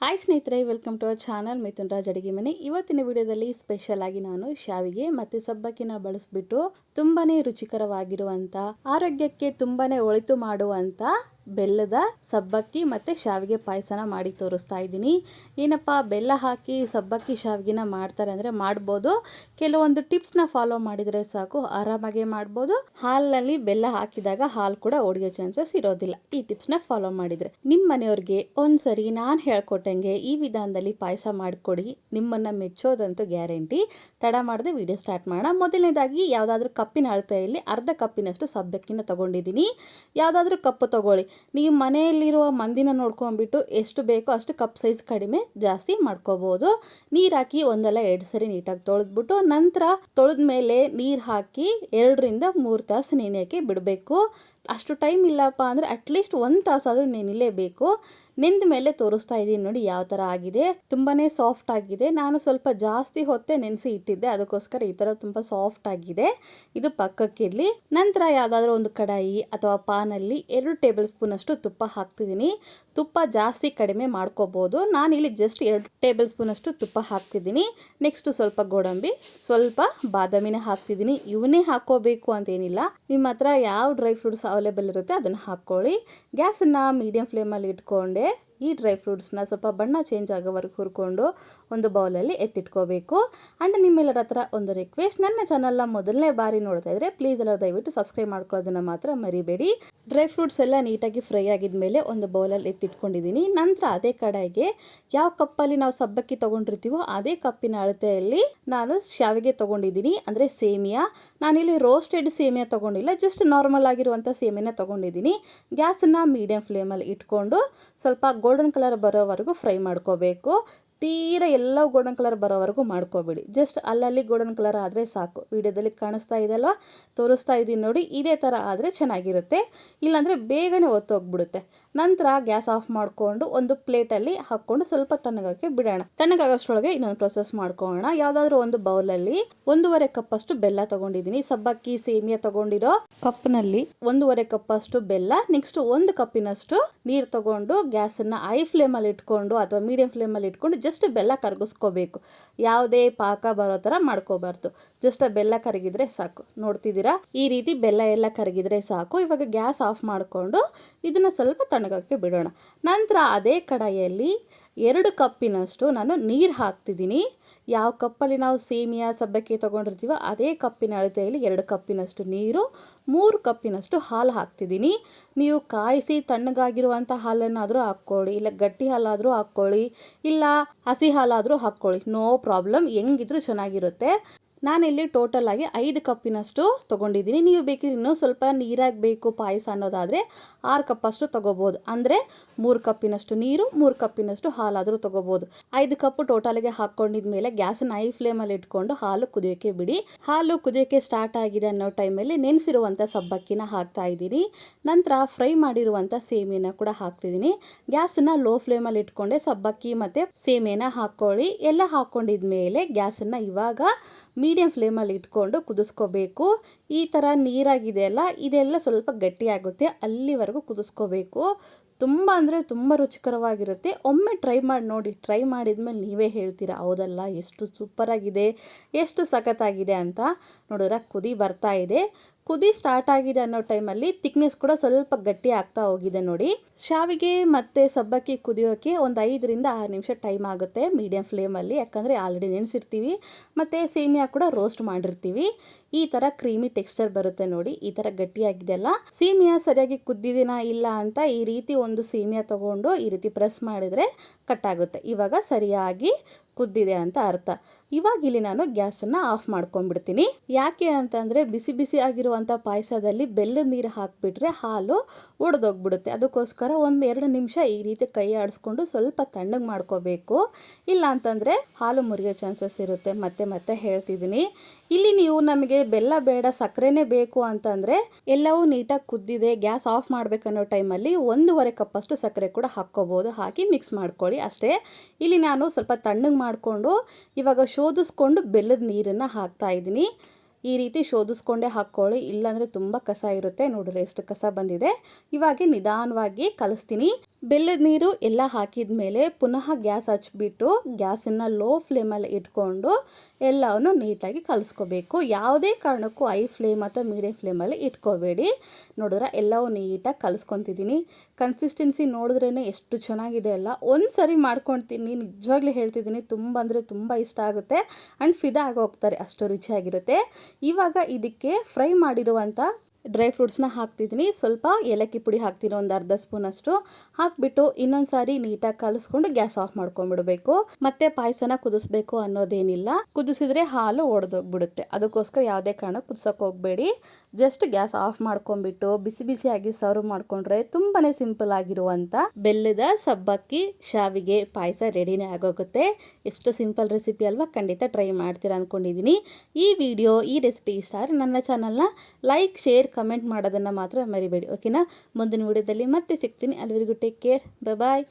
Hi ಸ್ನೇಹಿತರೆ, welcome to our channel Mithun Raj ಅಡಿಗೆ ಮನೆ. ಇವತ್ತಿನ ವಿಡಿಯೋದಲ್ಲಿ ಸ್ಪೆಷಲ್ ಆಗಿ ನಾನು ಶಾವಿಗೆ ಮತ್ತೆ ಸಬ್ಬಕ್ಕಿನ ಬಳಸ್ಬಿಟ್ಟು ತುಂಬಾನೇ ರುಚಿಕರವಾಗಿರುವಂತ, ಆರೋಗ್ಯಕ್ಕೆ ತುಂಬಾನೇ ಒಳಿತು ಮಾಡುವಂತ ಬೆಲ್ಲದ ಸಬ್ಬಕ್ಕಿ ಮತ್ತೆ ಶಾವಿಗೆ ಪಾಯಸನ ಮಾಡಿ ತೋರಿಸ್ತಾ ಇದ್ದೀನಿ. ಏನಪ್ಪ ಬೆಲ್ಲ ಹಾಕಿ ಸಬ್ಬಕ್ಕಿ ಶಾವಿಗೆನ ಮಾಡ್ತಾರೆ ಅಂದರೆ ಮಾಡ್ಬೋದು. ಕೆಲವೊಂದು ಟಿಪ್ಸ್ನ ಫಾಲೋ ಮಾಡಿದರೆ ಸಾಕು, ಆರಾಮಾಗೆ ಮಾಡ್ಬೋದು. ಹಾಲಿನಲ್ಲಿ ಬೆಲ್ಲ ಹಾಕಿದಾಗ ಹಾಲು ಕೂಡ ಒಡೆಯೋ ಚಾನ್ಸಸ್ ಇರೋದಿಲ್ಲ. ಈ ಟಿಪ್ಸ್ನ ಫಾಲೋ ಮಾಡಿದರೆ ನಿಮ್ಮ ಮನೆಯವ್ರಿಗೆ ಒಂದ್ಸರಿ ನಾನು ಹೇಳ್ಕೊಟ್ಟಂಗೆ ಈ ವಿಧಾನದಲ್ಲಿ ಪಾಯಸ ಮಾಡಿಕೊಡಿ, ನಿಮ್ಮನ್ನು ಮೆಚ್ಚೋದಂತೂ ಗ್ಯಾರಂಟಿ. ತಡ ಮಾಡದೆ ವಿಡಿಯೋ ಸ್ಟಾರ್ಟ್ ಮಾಡೋಣ. ಮೊದಲನೇದಾಗಿ ಯಾವುದಾದ್ರೂ ಕಪ್ಪಿನ ಅಳತೆಯಲ್ಲಿ ಅರ್ಧ ಕಪ್ಪಿನಷ್ಟು ಸಬ್ಬಕ್ಕಿನ ತಗೊಂಡಿದ್ದೀನಿ. ಯಾವುದಾದ್ರೂ ಕಪ್ಪು ತಗೊಳ್ಳಿ. ನೀವು ಮನೆಯಲ್ಲಿರುವ ಮಂದಿನ ನೋಡ್ಕೊಂಡ್ಬಿಟ್ಟು ಎಷ್ಟು ಬೇಕೋ ಅಷ್ಟು ಕಪ್ ಸೈಜ್ ಕಡಿಮೆ ಜಾಸ್ತಿ ಮಾಡ್ಕೋಬಹುದು. ನೀರು ಹಾಕಿ ಒಂದಲ್ಲ 2 ಸರಿ ನೀಟಾಗಿ ತೊಳೆದ್ಬಿಟ್ಟು ನಂತರ ತೊಳೆದ ಮೇಲೆ ನೀರು ಹಾಕಿ 2 ರಿಂದ 3 ತಾಸು ನೆನೆಯೋಕ್ಕೆ ಬಿಡಬೇಕು. ಅಷ್ಟು ಟೈಮ್ ಇಲ್ಲಪ್ಪ ಅಂದರೆ ಅಟ್ಲೀಸ್ಟ್ 1 ತಾಸಾದರೂ ನೆನಿಲೇಬೇಕು. ನೆಂದ ಮೇಲೆ ತೋರಿಸ್ತಾ ಇದ್ದೀನಿ ನೋಡಿ ಯಾವ ಥರ ಆಗಿದೆ. ತುಂಬಾ ಸಾಫ್ಟ್ ಆಗಿದೆ. ನಾನು ಸ್ವಲ್ಪ ಜಾಸ್ತಿ ಹೊತ್ತೆ ನೆನೆಸಿ ಇಟ್ಟಿದ್ದೆ, ಅದಕ್ಕೋಸ್ಕರ ಈ ಥರ ತುಂಬ ಸಾಫ್ಟ್ ಆಗಿದೆ. ಇದು ಪಕ್ಕಕ್ಕಿರಲಿ. ನಂತರ ಯಾವುದಾದ್ರೂ ಒಂದು ಕಡಾಯಿ ಅಥವಾ ಪಾನಲ್ಲಿ 2 ಟೇಬಲ್ ಸ್ಪೂನ್ ಅಷ್ಟು ತುಪ್ಪ ಹಾಕ್ತಿದ್ದೀನಿ. ತುಪ್ಪ ಜಾಸ್ತಿ ಕಡಿಮೆ ಮಾಡ್ಕೋಬೋದು. ನಾನಿಲ್ಲಿ ಜಸ್ಟ್ 2 ಟೇಬಲ್ ಸ್ಪೂನ್ ಅಷ್ಟು ತುಪ್ಪ ಹಾಕ್ತಿದ್ದೀನಿ. ನೆಕ್ಸ್ಟ್ ಸ್ವಲ್ಪ ಗೋಡಂಬಿ, ಸ್ವಲ್ಪ ಬಾದಾಮಿನ ಹಾಕ್ತಿದ್ದೀನಿ. ಇವನ್ನೇ ಹಾಕೋಬೇಕು ಅಂತೇನಿಲ್ಲ, ನಿಮ್ಮ ಹತ್ರ ಯಾವ ಡ್ರೈ ಫ್ರೂಟ್ಸ್ ಅವೈಲೇಬಲ್ ಇರುತ್ತೆ ಅದನ್ನು ಹಾಕ್ಕೊಳ್ಳಿ. ಗ್ಯಾಸನ್ನು ಮೀಡಿಯಂ ಫ್ಲೇಮಲ್ಲಿ ಇಟ್ಕೊಂಡೆ ಈ ಡ್ರೈ ಫ್ರೂಟ್ಸ್ನ ಸ್ವಲ್ಪ ಬಣ್ಣ ಚೇಂಜ್ ಆಗೋವರೆಗೂ ಹುರ್ಕೊಂಡು ಒಂದು ಬೌಲಲ್ಲಿ ಎತ್ತಿಟ್ಕೋಬೇಕು. ಆ್ಯಂಡ್ ನಿಮ್ಮೆಲ್ಲರ ಹತ್ರ ಒಂದು ರಿಕ್ವೆಸ್ಟ್, ನನ್ನ ಚಾನಲ್ನ ಮೊದಲನೇ ಬಾರಿ ನೋಡ್ತಾ ಇದ್ದರೆ ಪ್ಲೀಸ್ ಎಲ್ಲರೂ ದಯವಿಟ್ಟು ಸಬ್ಸ್ಕ್ರೈಬ್ ಮಾಡ್ಕೊಳ್ಳೋದನ್ನು ಮಾತ್ರ ಮರಿಬೇಡಿ. ಡ್ರೈ ಫ್ರೂಟ್ಸ್ ಎಲ್ಲ ನೀಟಾಗಿ ಫ್ರೈ ಆಗಿದ ಮೇಲೆ ಒಂದು ಬೌಲಲ್ಲಿ ಎತ್ತಿಟ್ಕೊಂಡಿದ್ದೀನಿ. ನಂತರ ಅದೇ ಕಡಾಯಿಗೆ ಯಾವ ಕಪ್ಪಲ್ಲಿ ನಾವು ಸಬ್ಬಕ್ಕಿ ತೊಗೊಂಡಿರ್ತೀವೋ ಅದೇ ಕಪ್ಪಿನ ಅಳತೆಯಲ್ಲಿ ನಾನು ಶಾವಿಗೆ ತೊಗೊಂಡಿದ್ದೀನಿ, ಅಂದರೆ ಸೇಮಿಯಾ. ನಾನಿಲ್ಲಿ ರೋಸ್ಟೆಡ್ ಸೇಮಿಯಾ ತೊಗೊಂಡಿಲ್ಲ, ಜಸ್ಟ್ ನಾರ್ಮಲ್ ಆಗಿರುವಂಥ ಸೇಮಿಯಾನ ತೊಗೊಂಡಿದ್ದೀನಿ. ಗ್ಯಾಸನ್ನು ಮೀಡಿಯಂ ಫ್ಲೇಮಲ್ಲಿ ಇಟ್ಕೊಂಡು ಸ್ವಲ್ಪ ಗೋಲ್ಡನ್ ಕಲರ್ ಬರೋವರೆಗೂ ಫ್ರೈ ಮಾಡ್ಕೋಬೇಕು. ತೀರ ಎಲ್ಲ ಗೋಲ್ಡನ್ ಕಲರ್ ಬರೋವರೆಗೂ ಮಾಡ್ಕೋಬೇಡಿ, ಜಸ್ಟ್ ಅಲ್ಲಲ್ಲಿ ಗೋಲ್ಡನ್ ಕಲರ್ ಆದರೆ ಸಾಕು. ವಿಡಿಯೋದಲ್ಲಿ ಕಾಣಿಸ್ತಾ ಇದೆ ಅಲ್ವಾ, ತೋರಿಸ್ತಾ ಇದ್ದೀನಿ ನೋಡಿ, ಇದೇ ಥರ ಆದರೆ ಚೆನ್ನಾಗಿರುತ್ತೆ. ಇಲ್ಲಾಂದರೆ ಬೇಗನೆ ಒತ್ತೋಗ್ಬಿಡುತ್ತೆ. ನಂತರ ಗ್ಯಾಸ್ ಆಫ್ ಮಾಡಿಕೊಂಡು ಒಂದು ಪ್ಲೇಟಲ್ಲಿ ಹಾಕ್ಕೊಂಡು ಸ್ವಲ್ಪ ತಣ್ಣಗಾಗಕ್ಕೆ ಬಿಡೋಣ. ತಣ್ಣಗಾಗೋಷ್ಟರೊಳಗೆ ಇನ್ನೊಂದು ಪ್ರೊಸೆಸ್ ಮಾಡ್ಕೊಳ್ಳೋಣ. ಯಾವುದಾದ್ರೂ ಒಂದು ಬೌಲಲ್ಲಿ 1.5 ಕಪ್ ಅಷ್ಟು ಬೆಲ್ಲ ತೊಗೊಂಡಿದ್ದೀನಿ. ಸಬ್ಬಕ್ಕಿ ಸೇಮಿಯಾ ತೊಗೊಂಡಿರೋ ಕಪ್ನಲ್ಲಿ 1.5 ಕಪ್ ಅಷ್ಟು ಬೆಲ್ಲ, ನೆಕ್ಸ್ಟ್ 1 ಕಪ್ಪಿನಷ್ಟು ನೀರು ತೊಗೊಂಡು ಗ್ಯಾಸನ್ನು ಹೈ ಫ್ಲೇಮಲ್ಲಿ ಇಟ್ಕೊಂಡು ಅಥವಾ ಮೀಡಿಯಂ ಫ್ಲೇಮಲ್ಲಿ ಇಟ್ಕೊಂಡು ಜಸ್ಟ್ ಬೆಲ್ಲ ಕರಗಿಸ್ಕೋಬೇಕು. ಯಾವುದೇ ಪಾಕ ಬರೋ ಥರ ಮಾಡ್ಕೋಬಾರ್ದು, ಜಸ್ಟ್ ಬೆಲ್ಲ ಕರಗಿದ್ರೆ ಸಾಕು. ನೋಡ್ತಿದ್ದೀರಾ, ಈ ರೀತಿ ಬೆಲ್ಲ ಎಲ್ಲ ಕರಗಿದ್ರೆ ಸಾಕು. ಇವಾಗ ಗ್ಯಾಸ್ ಆಫ್ ಮಾಡಿಕೊಂಡು ಇದನ್ನು ಸ್ವಲ್ಪ ತಣ್ಣಗಕ್ಕೆ ಬಿಡೋಣ. ನಂತರ ಅದೇ ಕಡಾಯಿಯಲ್ಲಿ 2 ಕಪ್ಪಿನಷ್ಟು ನಾನು ನೀರು ಹಾಕ್ತಿದ್ದೀನಿ. ಯಾವ ಕಪ್ಪಲ್ಲಿ ನಾವು ಸೇಮಿಯಾ ಸಬ್ಬಕ್ಕಿ ತೊಗೊಂಡಿರ್ತೀವೋ ಅದೇ ಕಪ್ಪಿನ ಅಳತೆಯಲ್ಲಿ 2 ಕಪ್ಪಿನಷ್ಟು ನೀರು, 3 ಕಪ್ಪಿನಷ್ಟು ಹಾಲು ಹಾಕ್ತಿದ್ದೀನಿ. ನೀವು ಕಾಯಿಸಿ ತಣ್ಣಗಾಗಿರುವಂಥ ಹಾಲನ್ನಾದರೂ ಹಾಕ್ಕೊಳ್ಳಿ, ಇಲ್ಲ ಗಟ್ಟಿ ಹಾಲಾದರೂ ಹಾಕ್ಕೊಳ್ಳಿ, ಇಲ್ಲ ಹಸಿ ಹಾಲಾದರೂ ಹಾಕ್ಕೊಳ್ಳಿ, ನೋ ಪ್ರಾಬ್ಲಮ್, ಹೆಂಗಿದ್ರೂ ಚೆನ್ನಾಗಿರುತ್ತೆ. ನಾನಿಲ್ಲಿ ಟೋಟಲ್ ಆಗಿ 5 ಕಪ್ಪಿನಷ್ಟು ತೊಗೊಂಡಿದ್ದೀನಿ. ನೀವು ಬೇಕಿದ್ರೆ ಇನ್ನೂ ಸ್ವಲ್ಪ ನೀರಾಗಿ ಬೇಕು ಪಾಯಸ ಅನ್ನೋದಾದರೆ 6 ಕಪ್ಪಷ್ಟು ತೊಗೋಬೋದು. ಅಂದರೆ 3 ಕಪ್ಪಿನಷ್ಟು ನೀರು, 3 ಕಪ್ಪಿನಷ್ಟು ಹಾಲಾದರೂ ತೊಗೋಬೋದು. 5 ಕಪ್ಪು ಟೋಟಲ್ಗೆ ಹಾಕ್ಕೊಂಡಿದ ಮೇಲೆ ಗ್ಯಾಸನ್ನು ಹೈ ಫ್ಲೇಮಲ್ಲಿ ಇಟ್ಕೊಂಡು ಹಾಲು ಕುದಿಯೋಕ್ಕೆ ಬಿಡಿ. ಹಾಲು ಕುದಿಯೋಕ್ಕೆ ಸ್ಟಾರ್ಟ್ ಆಗಿದೆ ಅನ್ನೋ ಟೈಮಲ್ಲಿ ನೆನೆಸಿರುವಂಥ ಸಬ್ಬಕ್ಕಿನ ಹಾಕ್ತಾ ಇದ್ದೀನಿ. ನಂತರ ಫ್ರೈ ಮಾಡಿರುವಂಥ ಸೇಮಿಯನ್ನ ಕೂಡ ಹಾಕ್ತಿದ್ದೀನಿ. ಗ್ಯಾಸನ್ನು ಲೋ ಫ್ಲೇಮಲ್ಲಿ ಇಟ್ಕೊಂಡೆ ಸಬ್ಬಕ್ಕಿ ಮತ್ತು ಸೇಮಿಯನ್ನ ಹಾಕ್ಕೊಳ್ಳಿ. ಎಲ್ಲ ಹಾಕ್ಕೊಂಡಿದ ಮೇಲೆ ಗ್ಯಾಸನ್ನು ಇವಾಗ ಮೀಡಿಯಂ ಫ್ಲೇಮಲ್ಲಿ ಇಟ್ಕೊಂಡು ಕುದಿಸ್ಕೋಬೇಕು. ಈ ಥರ ನೀರಾಗಿದೆ ಅಲ್ಲ, ಇದೆಲ್ಲ ಸ್ವಲ್ಪ ಗಟ್ಟಿಯಾಗುತ್ತೆ, ಅಲ್ಲಿವರೆಗೂ ಕುದಿಸ್ಕೋಬೇಕು. ತುಂಬ ಅಂದರೆ ತುಂಬ ರುಚಿಕರವಾಗಿರುತ್ತೆ. ಒಮ್ಮೆ ಟ್ರೈ ಮಾಡಿ ನೋಡಿ. ಟ್ರೈ ಮಾಡಿದ್ಮೇಲೆ ನೀವೇ ಹೇಳ್ತೀರಾ, ಹೌದಲ್ಲ ಎಷ್ಟು ಸೂಪರಾಗಿದೆ, ಎಷ್ಟು ಸಖತ್ತಾಗಿದೆ ಅಂತ. ನೋಡಿದ್ರೆ ಕುದಿ ಬರ್ತಾ ಇದೆ. ಕುದಿ ಸ್ಟಾರ್ಟ್ ಆಗಿದೆ ಅನ್ನೋ ಟೈಮಲ್ಲಿ ಥಿಕ್ನೆಸ್ ಕೂಡ ಸ್ವಲ್ಪ ಗಟ್ಟಿ ಆಗ್ತಾ ಹೋಗಿದೆ ನೋಡಿ. ಶಾವಿಗೆ ಮತ್ತು ಸಬ್ಬಕ್ಕಿ ಕುದಿಯೋಕ್ಕೆ ಒಂದು 5 ರಿಂದ 6 ನಿಮಿಷ ಟೈಮ್ ಆಗುತ್ತೆ ಮೀಡಿಯಂ ಫ್ಲೇಮಲ್ಲಿ, ಯಾಕಂದರೆ ಆಲ್ರೆಡಿ ನೆನೆಸಿರ್ತೀವಿ ಮತ್ತು ಸೇಮಿಯಾ ಕೂಡ ರೋಸ್ಟ್ ಮಾಡಿರ್ತೀವಿ. ಈ ಥರ ಕ್ರೀಮಿ ಟೆಕ್ಸ್ಚರ್ ಬರುತ್ತೆ ನೋಡಿ. ಈ ಥರ ಗಟ್ಟಿಯಾಗಿದೆಯಲ್ಲ, ಸೇಮಿಯಾ ಸರಿಯಾಗಿ ಕುದ್ದಿದೆನಾ ಇಲ್ಲ ಅಂತ ಈ ರೀತಿ ಒಂದು ಸೇಮಿಯಾ ತೊಗೊಂಡು ಈ ರೀತಿ ಪ್ರೆಸ್ ಮಾಡಿದರೆ ಕಟ್ಟಾಗುತ್ತೆ. ಇವಾಗ ಸರಿಯಾಗಿ ಕುದ್ದಿದೆ ಅಂತ ಅರ್ಥ. ಇವಾಗ ಇಲ್ಲಿ ನಾನು ಗ್ಯಾಸನ್ನು ಆಫ್ ಮಾಡ್ಕೊಂಡ್ಬಿಡ್ತೀನಿ. ಯಾಕೆ ಅಂತಂದರೆ ಬಿಸಿ ಬಿಸಿ ಆಗಿರುವಂಥ ಪಾಯಸದಲ್ಲಿ ಬೆಲ್ಲದ ನೀರು ಹಾಕಿಬಿಟ್ರೆ ಹಾಲು ಒಡೆದೋಗ್ಬಿಡುತ್ತೆ. ಅದಕ್ಕೋಸ್ಕರ 1-2 ನಿಮಿಷ ಈ ರೀತಿ ಕೈ ಆಡಿಸ್ಕೊಂಡು ಸ್ವಲ್ಪ ತಣ್ಣಗೆ ಮಾಡ್ಕೋಬೇಕು. ಇಲ್ಲ ಅಂತಂದರೆ ಹಾಲು ಮುರಿಯೋ ಚಾನ್ಸಸ್ ಇರುತ್ತೆ. ಮತ್ತೆ ಹೇಳ್ತಿದ್ದೀನಿ, ಇಲ್ಲಿ ನೀವು ನಮಗೆ ಬೆಲ್ಲ ಬೇಡ ಸಕ್ಕರೆನೇ ಬೇಕು ಅಂತಂದರೆ ಎಲ್ಲವೂ ನೀಟಾಗಿ ಕುದ್ದಿದೆ, ಗ್ಯಾಸ್ ಆಫ್ ಮಾಡಬೇಕನ್ನೋ ಟೈಮಲ್ಲಿ 1.5 ಕಪ್ಪಷ್ಟು ಸಕ್ಕರೆ ಕೂಡ ಹಾಕ್ಕೋಬೋದು. ಹಾಕಿ ಮಿಕ್ಸ್ ಮಾಡ್ಕೊಳ್ಳಿ ಅಷ್ಟೇ. ಇಲ್ಲಿ ನಾನು ಸ್ವಲ್ಪ ತಣ್ಣಗೆ ಮಾಡಿಕೊಂಡು ಇವಾಗ ಶೋಧಿಸ್ಕೊಂಡು ಬೆಲ್ಲದ ನೀರನ್ನು ಹಾಕ್ತಾ ಇದ್ದೀನಿ. ಈ ರೀತಿ ಶೋಧಿಸ್ಕೊಂಡೇ ಹಾಕ್ಕೊಳ್ಳಿ, ಇಲ್ಲಾಂದರೆ ತುಂಬ ಕಸ ಇರುತ್ತೆ. ನೋಡಿದ್ರೆ ಎಷ್ಟು ಕಸ ಬಂದಿದೆ. ಇವಾಗ ನಿಧಾನವಾಗಿ ಕಲಿಸ್ತೀನಿ. ಬೆಲ್ಲದ ನೀರು ಎಲ್ಲ ಹಾಕಿದ ಮೇಲೆ ಪುನಃ ಗ್ಯಾಸ್ ಹಚ್ಬಿಟ್ಟು ಗ್ಯಾಸನ್ನು ಲೋ ಫ್ಲೇಮಲ್ಲಿ ಇಟ್ಕೊಂಡು ಎಲ್ಲವನ್ನು ನೀಟಾಗಿ ಕಲಿಸ್ಕೋಬೇಕು. ಯಾವುದೇ ಕಾರಣಕ್ಕೂ ಹೈ ಫ್ಲೇಮ್ ಅಥವಾ ಮೀಡಿಯಂ ಫ್ಲೇಮಲ್ಲಿ ಇಟ್ಕೋಬೇಡಿ. ನೋಡಿದ್ರೆ ಎಲ್ಲವೂ ನೀಟಾಗಿ ಕಲಿಸ್ಕೊತಿದ್ದೀನಿ. ಕನ್ಸಿಸ್ಟೆನ್ಸಿ ನೋಡಿದ್ರೇ ಎಷ್ಟು ಚೆನ್ನಾಗಿದೆ ಅಲ್ಲ. ಒಂದು ಸರಿ ಮಾಡ್ಕೊಳ್ತೀನಿ, ನಿಜವಾಗ್ಲೂ ಹೇಳ್ತಿದ್ದೀನಿ, ತುಂಬ ಅಂದರೆ ತುಂಬ ಇಷ್ಟ ಆಗುತ್ತೆ ಆ್ಯಂಡ್ ಫಿದಾ ಆಗೋಗ್ತಾರೆ, ಅಷ್ಟು ರುಚಿಯಾಗಿರುತ್ತೆ. ಇವಾಗ ಇದಕ್ಕೆ ಫ್ರೈ ಮಾಡಿರುವಂಥ ಡ್ರೈ ಫ್ರೂಟ್ಸ್ನ ಹಾಕ್ತಿದ್ದೀನಿ. ಸ್ವಲ್ಪ ಏಲಕ್ಕಿ ಪುಡಿ ಹಾಕ್ತೀನಿ, ಒಂದು ಅರ್ಧ ಸ್ಪೂನಷ್ಟು ಹಾಕ್ಬಿಟ್ಟು ಇನ್ನೊಂದು ಸಾರಿ ನೀಟಾಗಿ ಕಲಿಸ್ಕೊಂಡು ಗ್ಯಾಸ್ ಆಫ್ ಮಾಡ್ಕೊಂಡ್ಬಿಡ್ಬೇಕು. ಮತ್ತೆ ಪಾಯಸನ ಕುದಿಸ್ಬೇಕು ಅನ್ನೋದೇನಿಲ್ಲ. ಕುದಿಸಿದ್ರೆ ಹಾಲು ಒಡೆದೋಗ್ಬಿಡುತ್ತೆ. ಅದಕ್ಕೋಸ್ಕರ ಯಾವುದೇ ಕಾರಣ ಕುದಿಸೋಕೆ ಹೋಗಬೇಡಿ. ಜಸ್ಟ್ ಗ್ಯಾಸ್ ಆಫ್ ಮಾಡ್ಕೊಂಡ್ಬಿಟ್ಟು ಬಿಸಿ ಬಿಸಿಯಾಗಿ ಸರ್ವ್ ಮಾಡ್ಕೊಂಡ್ರೆ ತುಂಬಾನೇ ಸಿಂಪಲ್ ಆಗಿರುವಂಥ ಬೆಲ್ಲದ ಸಬ್ಬಕ್ಕಿ ಶಾವಿಗೆ ಪಾಯಸ ರೆಡಿನೇ ಆಗೋಗುತ್ತೆ. ಎಷ್ಟು ಸಿಂಪಲ್ ರೆಸಿಪಿ ಅಲ್ವಾ? ಖಂಡಿತ ಟ್ರೈ ಮಾಡ್ತೀರಾ ಅನ್ಕೊಂಡಿದ್ದೀನಿ. ಈ ವಿಡಿಯೋ, ಈ ರೆಸಿಪಿ ಇಷ್ಟ ಆದರೆ ನನ್ನ ಚಾನಲ್ನ ಲೈಕ್, ಶೇರ್, ಕಮೆಂಟ್ ಮಾಡೋದನ್ನು ಮಾತ್ರ ಮರಿಬೇಡಿ. ಓಕೆನಾ? ಮುಂದಿನ ವಿಡಿಯೋದಲ್ಲಿ ಮತ್ತೆ ಸಿಗ್ತೀನಿ. ಅಲ್ಲಿವರೆಗೂ ಟೇಕ್ ಕೇರ್. ಬಾಯ್.